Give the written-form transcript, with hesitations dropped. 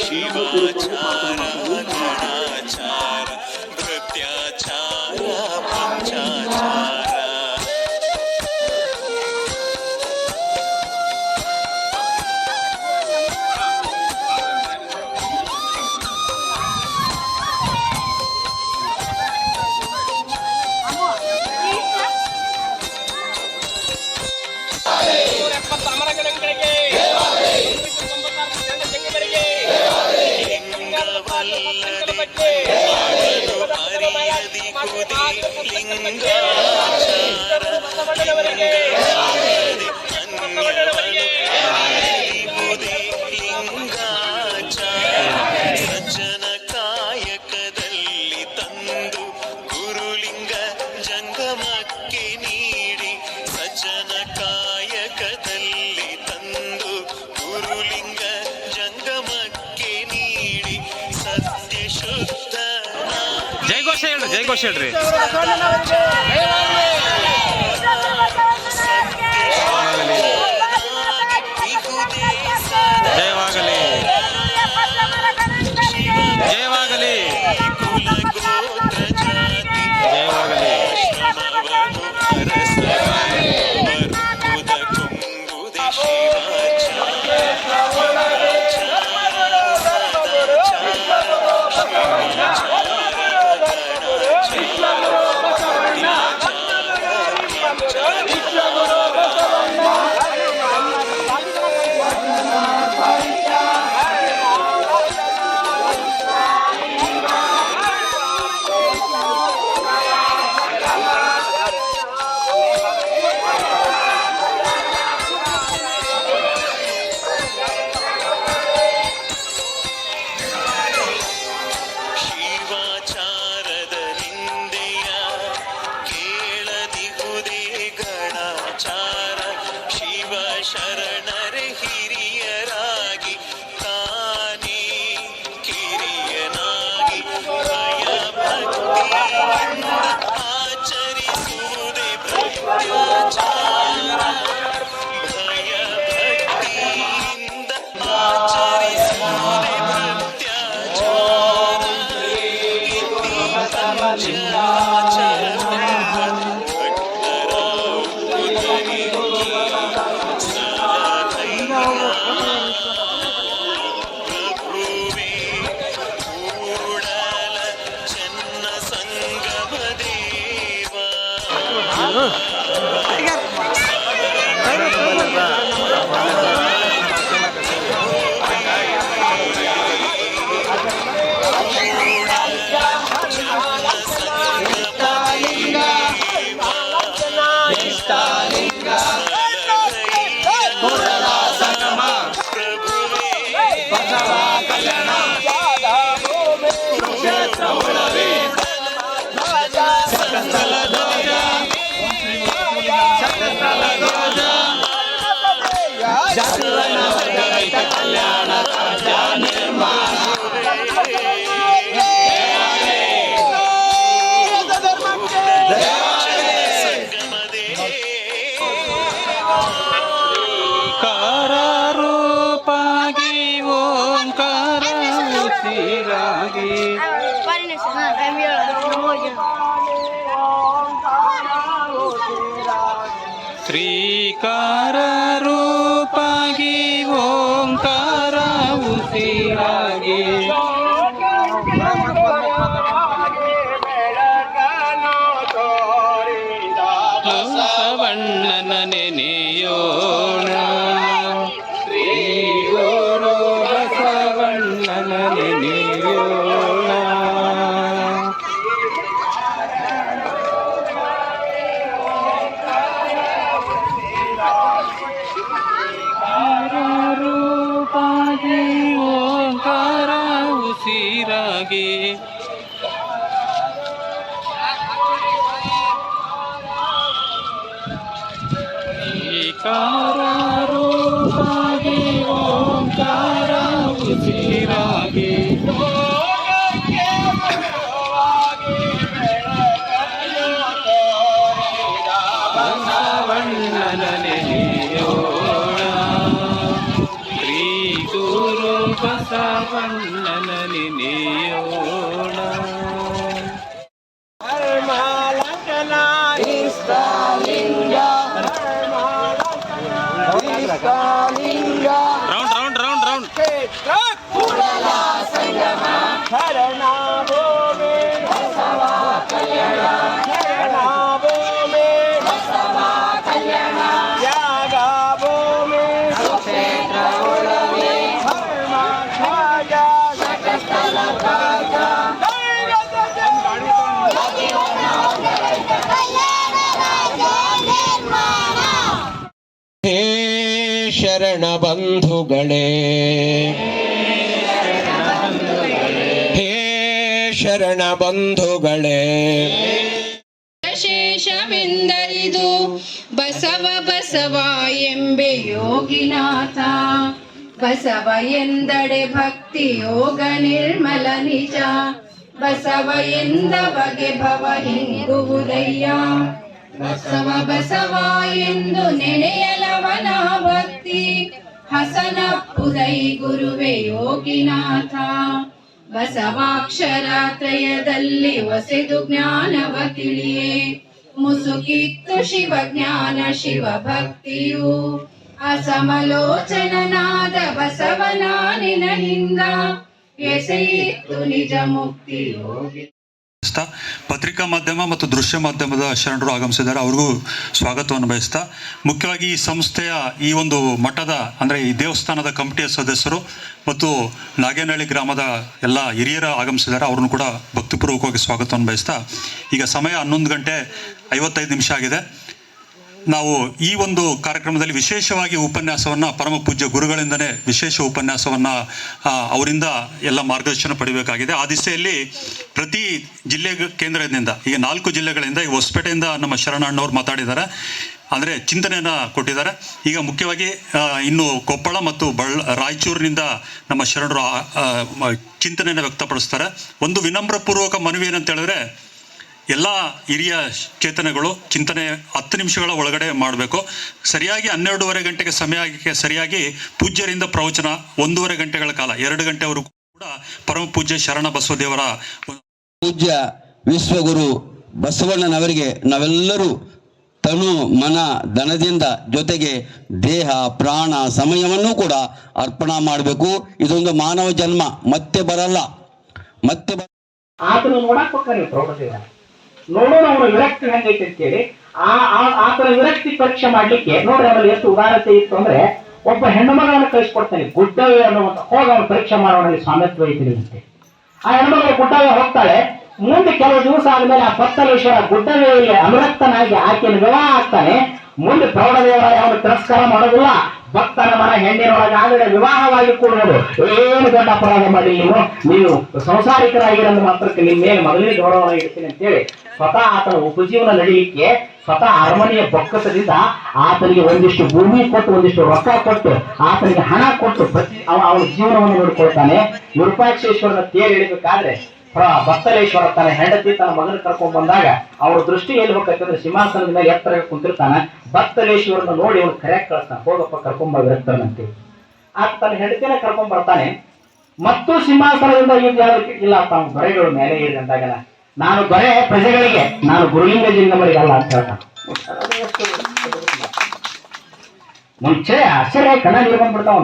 ಶಿವಾಚಾರ ಗಣಾಚಾರ ಭೃತ್ಯಾಚಾರ ಪಂಚಾಚಾರ ಸಜ್ಜನ ಕಾಯಕದಲ್ಲಿ ತಂದು ಗುರುಲಿಂಗ ಜಂಗಮಕ್ಕೆ ನೀಡಿ ಸಜ್ಜನ ಕಾಯಕದಲ್ಲಿ ತಂದು ಗುರುಲಿಂಗ ಜಂಗಮಕ್ಕೆ ನೀಡಿ ಸತ್ಯ ಶುದ್ಧ ಜೈ ಘೋಷ ಹೇಳ್ರಿ, ಜೈ ಘೋಷ ಹೇಳ್ರಿ. ಜಯವಾಗಲಿ, ಜಯವಾಗಲಿ, ಜಯವಾಗಲಿ. ಶರಣರ ಹಿರಿಯರಾಗಿ ತಾನೇ ಕಿರಿಯನಾಗಿ ಭಯ ಭಕ್ತಿಯಿಂದ ಆಚರಿಸುವುದೇ ಭೃತ್ಯಾಚಾರ. ಭಯ ಭಕ್ತಿಯಿಂದ ಆಚರಿಸುವುದೇ ಭೃತ್ಯಾಚಾರ. ಇತಿ ಪಂಚಾಚಾರ ಪ್ರಭುವೇ ಕೂಡಲ ಚೆನ್ನ ಸಂಗಮ ದೇವ. ಕಲ್ಯಾಣ ರಾಜ್ಯ ನಿರ್ಮಾಣ ಕಾರೂಪಾಗಿ ಓಂಕಾರ ಉಸಿರಾಗಿ ಶ್ರೀಕಾರ ರೂಪಾಗಿ ಓಂಕಾರ ಉಸಿರಾಗಿ ಬಸವಣ್ಣನ ನೆನೆಯೋಣ, ಶ್ರೀ ಗುರು ಬಸವಣ್ಣನ ನೆನೆಯೋಣ. ರೂಪಾಗಿ ಓಂಕಾರ ಉಸಿರಾಗಿ ಕಾರ ರೂಪಾಗಿ ಓಂಕಾರ ಉಸಿರಾಗಿ ಬಸವಣ್ಣನಲ್ಲಿ ನೇಯೋಣ. Round round round round. ಹೇ ಶರಣ ಬಂಧುಗಳೇ, ಹೇ ಶರಣ ಬಂಧುಗಳೇ, ಶೇಷವೆಂದರಿದು ಬಸವ ಬಸವ ಎಂಬೆ ಯೋಗಿನಾಥ. ಬಸವ ಎಂದಡೆ ಭಕ್ತಿ ಯೋಗ ನಿರ್ಮಲ ನಿಜ. ಬಸವ ಎಂದ ಬಗೆ ಭವ ಹಿಂಗುವುದಯ್ಯ. ಬಸವ ಬಸವ ಎಂದು ನೆನೆಯಲವನ ಭಕ್ತಿ. ಹಸನಪ್ಪುದೈ ಗುರುವೆ ಯೋಗಿನಾಥ. ಬಸವಾಕ್ಷರಾತ್ರಯದಲ್ಲಿ ಹೊಸೆದು ಜ್ಞಾನವ ತಿಳಿಯೇ. ಮುಸುಕಿತ್ತು ಶಿವ ಜ್ಞಾನ ಶಿವ ಭಕ್ತಿಯು. ಅಸಮಲೋಚನನಾದ ಬಸವನಾನಿನ ಹಿಂದ. ಎಸೆಯಿತ್ತು ನಿಜ ಮುಕ್ತಿ ಯೋಗಿ. ಪತ್ರಿಕಾ ಮಾಧ್ಯಮ ಮತ್ತು ದೃಶ್ಯ ಮಾಧ್ಯಮದ ಶರಣರು ಆಗಮಿಸಿದ್ದಾರೆ. ಅವ್ರಿಗೂ ಸ್ವಾಗತವನ್ನು ಬಯಸ್ತಾ, ಮುಖ್ಯವಾಗಿ ಈ ಸಂಸ್ಥೆಯ ಈ ಒಂದು ಮಠದ ಅಂದರೆ ಈ ದೇವಸ್ಥಾನದ ಕಮಿಟಿಯ ಸದಸ್ಯರು ಮತ್ತು ನಾಗೇನಹಳ್ಳಿ ಗ್ರಾಮದ ಎಲ್ಲ ಹಿರಿಯರ ಆಗಮಿಸಿದ್ದಾರೆ. ಅವ್ರನ್ನು ಕೂಡ ಭಕ್ತಿಪೂರ್ವಕವಾಗಿ ಸ್ವಾಗತವನ್ನು ಬಯಸ್ತಾ, ಈಗ ಸಮಯ 11:55 ಆಗಿದೆ. ನಾವು ಈ ಒಂದು ಕಾರ್ಯಕ್ರಮದಲ್ಲಿ ವಿಶೇಷವಾಗಿ ಉಪನ್ಯಾಸವನ್ನು ಪರಮ ಪೂಜ್ಯ ಗುರುಗಳಿಂದನೇ ವಿಶೇಷ ಉಪನ್ಯಾಸವನ್ನು ಅವರಿಂದ ಎಲ್ಲ ಮಾರ್ಗದರ್ಶನ ಪಡಿಬೇಕಾಗಿದೆ. ಆ ದಿಸೆಯಲ್ಲಿ ಪ್ರತಿ ಜಿಲ್ಲೆ ಕೇಂದ್ರದಿಂದ ಈಗ 4 ಜಿಲ್ಲೆಗಳಿಂದ ಈ ಹೊಸಪೇಟೆಯಿಂದ ನಮ್ಮ ಶರಣಣ್ಣವ್ರು ಮಾತಾಡಿದ್ದಾರೆ, ಅಂದರೆ ಚಿಂತನೆಯನ್ನು ಕೊಟ್ಟಿದ್ದಾರೆ. ಈಗ ಮುಖ್ಯವಾಗಿ ಇನ್ನು ಕೊಪ್ಪಳ ಮತ್ತು ರಾಯಚೂರಿನಿಂದ ನಮ್ಮ ಶರಣರು ಚಿಂತನೆಯನ್ನು ವ್ಯಕ್ತಪಡಿಸ್ತಾರೆ. ಒಂದು ವಿನಮ್ರಪೂರ್ವಕ ಮನವಿ ಏನಂತ ಹೇಳಿದ್ರೆ, ಎಲ್ಲ ಹಿರಿಯ ಚೇತನಗಳು ಚಿಂತನೆ 10 ನಿಮಿಷಗಳ ಒಳಗಡೆ ಮಾಡಬೇಕು. ಸರಿಯಾಗಿ 12:30 ಗಂಟೆಗೆ ಸಮಯಕ್ಕೆ ಸರಿಯಾಗಿ ಪೂಜ್ಯರಿಂದ ಪ್ರವಚನ 1:30 ಗಂಟೆಗಳ ಕಾಲ 2 ಗಂಟೆವರೆಗೂ ಕೂಡ ಪರಮ ಪೂಜ್ಯ ಶರಣ ಬಸವದೇವರ ಪೂಜ್ಯ ವಿಶ್ವಗುರು ಬಸವಣ್ಣನವರಿಗೆ ನಾವೆಲ್ಲರೂ ತನು ಮನ ಧನದಿಂದ ಜೊತೆಗೆ ದೇಹ ಪ್ರಾಣ ಸಮಯವನ್ನು ಕೂಡ ಅರ್ಪಣೆ ಮಾಡಬೇಕು. ಇದೊಂದು ಮಾನವ ಜನ್ಮ, ಮತ್ತೆ ಬರಲ್ಲ. ಆತನ ನೋಡಕ್ ಹೋಗ್ತಾರೆ ಪ್ರೌಢದೇವ. ನೋಡೋಣ ಅವನ ವಿರಕ್ತಿ ಹೆಂಗೈತೆ ಅಂತೇಳಿ ಆತನ ವಿರಕ್ತಿ ಪರೀಕ್ಷೆ ಮಾಡ್ಲಿಕ್ಕೆ ನೋಡ್ರಿ ಅವರಲ್ಲಿ ಎಷ್ಟು ಉದಾರತೆ ಇತ್ತು ಅಂದ್ರೆ, ಒಬ್ಬ ಹೆಣ್ಣು ಮಗಳನ್ನು ಕಳಿಸ್ಕೊಡ್ತಾನೆ ಗುಡ್ಡವೇ ಅನ್ನುವಂತ, ಹೋಗಿ ಅವನು ಪರೀಕ್ಷೆ ಮಾಡೋಣ ಸ್ವಾಮಿತ್ವ ಐತಿ ಅಂತೆ. ಆ ಹೆಣ್ಮಗಳು ಗುಡ್ಡವೇ ಹೋಗ್ತಾಳೆ. ಮುಂದೆ ಕೆಲವು ದಿವಸ ಆದ್ಮೇಲೆ ಆ ಬತ್ತಲೇಶ್ವರ ಗುಡ್ಡವೇಯಲ್ಲಿ ಅನುರಕ್ತನಾಗಿ ಆಕೆಯನ್ನು ವಿವಾಹ ಆಗ್ತಾನೆ. ಮುಂದೆ ಪ್ರೌಢದೇವರ ಅವನು ತಿರಸ್ಕಾರ ಮಾಡೋದಿಲ್ಲ. ಭಕ್ತನ ಮನ ಹೆಣ್ಣಿನೊಳಗಾಗಲೇ ವಿವಾಹವಾಗಿ ಕೂಡುವುದು ಏನು ದೊಡ್ಡ ಅಪರಾಧ ಮಾಡಿ ನೀವು ಸಂಸಾರಿಕರಾಗಿರೋದು ಮಾತ್ರಕ್ಕೆ ನಿಮ್ಮ ಮೇಲೆ ಮೊದಲನೇ ಗೌರವ ಇಡ್ತೀನಿ ಅಂತೇಳಿ ಸ್ವತಃ ಆತನ ಉಪಜೀವನ ನಡೀಲಿಕ್ಕೆ ಸ್ವತಃ ಅರಮನೆಯ ಬೊಕ್ಕಸದಿಂದ ಆತನಿಗೆ ಒಂದಿಷ್ಟು ಭೂಮಿ ಕೊಟ್ಟು ಒಂದಿಷ್ಟು ರೊಕ್ಕ ಕೊಟ್ಟು ಆತನಿಗೆ ಹಣ ಕೊಟ್ಟು ಅವನ ಜೀವನವನ್ನು ನೋಡಿಕೊಳ್ತಾನೆ. ವಿರೂಪಾಕ್ಷೇಶ್ವರನ ತೇರು ಎಳಿಬೇಕಾದ್ರೆ ಬತ್ತಲೇಶ್ವರ ತನ್ನ ಹೆಂಡತಿ ತನ್ನ ಮಗನ ಕರ್ಕೊಂಡ್ ಬಂದಾಗ ಅವ್ರ ದೃಷ್ಟಿ ಎಲ್ಲಿ ಹೋಗ್ತಂದ್ರೆ ಸಿಂಹಾಸನದ ಮೇಲೆ ಎತ್ತರ ಕುಂತಿರ್ತಾನ. ಬತ್ತಲೇಶ್ವರನ ನೋಡಿ ಅವ್ನು ಕರೆಯಾಗಿ ಕಳಿಸ್ತಾನೆ, ಹೋಗಪ್ಪ ಕರ್ಕೊಂಬ ವಿರಕ್ತರಂತೆ. ಆತ ತನ್ನ ಹೆಂಡತಿನ ಕರ್ಕೊಂಡ್ ಬರ್ತಾನೆ. ಮತ್ತು ಸಿಂಹಾಸನದಿಂದ ಇಲ್ಲ ತಾವು ದೊರೆಗಳು ಮೇಲೆ ಇದೆ ಅಂದಾಗಲ್ಲ, ನಾನು ದೊರೆ ಪ್ರಜೆಗಳಿಗೆ, ನಾನು ಗುರುಲಿಂಗ ಜಿಂಗಮರಿಗಲ್ಲ ಅಂತ ಹೇಳ್ತಾನೆ. ಮುಂಚೆ ಆಶ್ಚರ್ಯ ಕಣ್ಣ ನೀರು ಬಂದ್ಬಿಡ್ತಾವ.